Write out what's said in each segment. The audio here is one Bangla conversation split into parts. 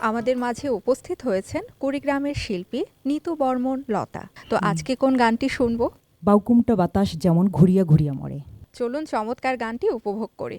আমাদের মাঝে উপস্থিত হয়েছেন কুড়িগ্রামের শিল্পী নিতু বর্মন লতা। তো আজকে কোন গানটি শুনবো? বাউকুমটা বাতাস যেমন ঘুরিয়া ঘুরিয়া মরে। চলুন চমৎকার গানটি উপভোগ করি।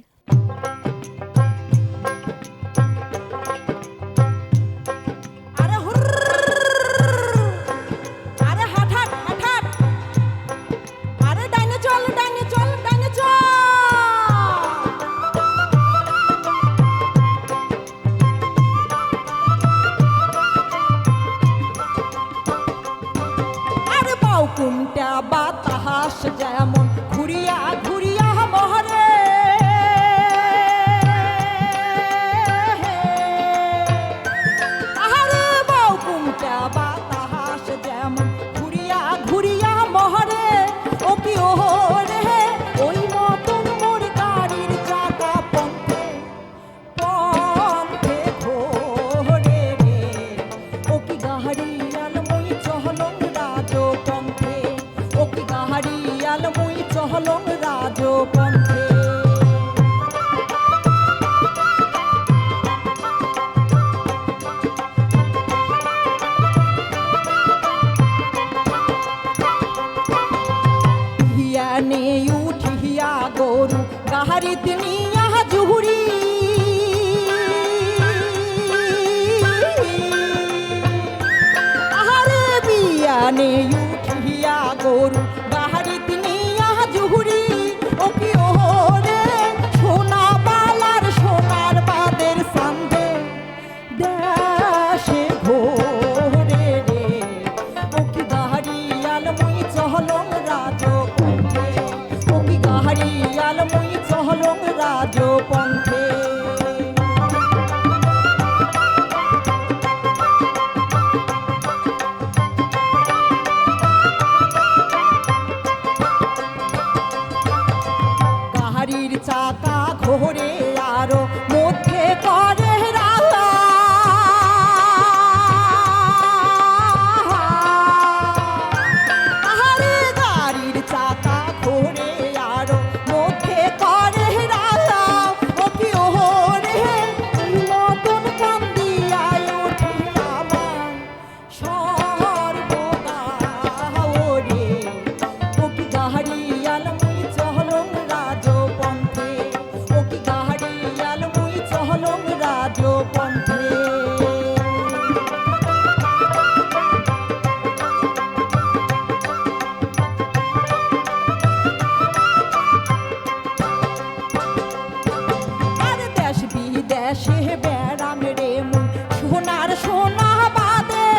বাউকুমটা বাতাস যেমন ঘুরিয়া ঘুরিয়া মরে, আরে বাউকুমটা বাতাস যেমন ঘুরিয়া ঘুরিয়া মরে, ও কি ও রে ওই মতন মোর গাড়ির চাকা পন্থে পন্থে ঘোরে রে, ও কি গাড়ি আলমই চহলং রাজ পন্থে, ও কি গাড়ি আলমই চহলং রাজ পন্থে। নে উঠিয়া গরু গাহারিত নিয়া জুহুরি, আহারে বিয়ানে উঠিয়া গরু গাহারিত নিয়া জুহুরি, ও কি ও রে সোনা বালার সোনার বাদের সান্দে দেশে ঘোরে রে, ও কি গাহারি আলমই চহলং রাজ পন্থে, ও কি গাহারি আলমই চহলং রাজ পন্থে। গাহারির চাকা ঘোরে আরো মধ্যে করে রাহা, আহারে গাড়ির চাকা ঘোরে আরো মধ্যে করে রাহা, ও কি ও রে এই মতন কান্দিয়ায় ওঠে আমার সর্বদা রে, ও কি গাহারি আলমই চহলং রাজ পন্থে, ও কি গাহারি আলমই চহলং রাজ পন্থে। আর দেশ বিদেশে বেড়াম রে মুই সোনার সোনা বাদে,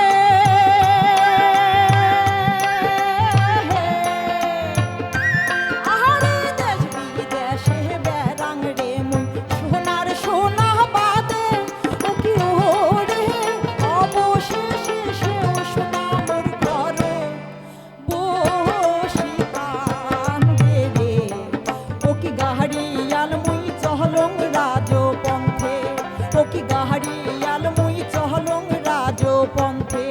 আহারে দেশ বিদেশে বেড়াম রে মুই সোনার সোনা বাদে, ও কি ও রে অবশেষে সেও সোনা মোর ঘরে বসি কান্দে রে, ও কি গাহারি আলমই চহলং রাজ পন্থে, ও কি গাহারি আলমই চহলং রাজ পন্থে।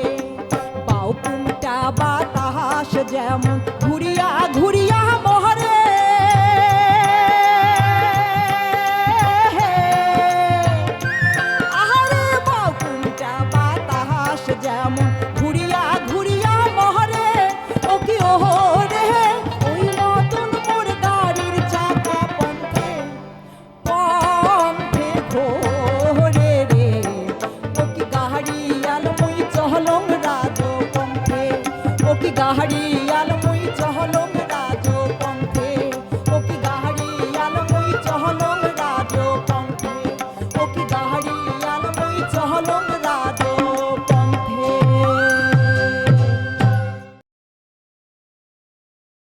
বাউকুমটা বাতাস যেমন ঘুরিয়া ঘুরিয়া মরে, আহারে বাউকুমটা বাতাস যেমন ঘুরিয়া ঘুরিয়া মরে, ও কি ও রে ওই মতন মোর গাড়ির চাকা পন্থে পন্থে ঘোরে রে, ও কি গাহারি আলমই চহলং রাজ পন্থে, ও কি গাহারি আলমই চহলং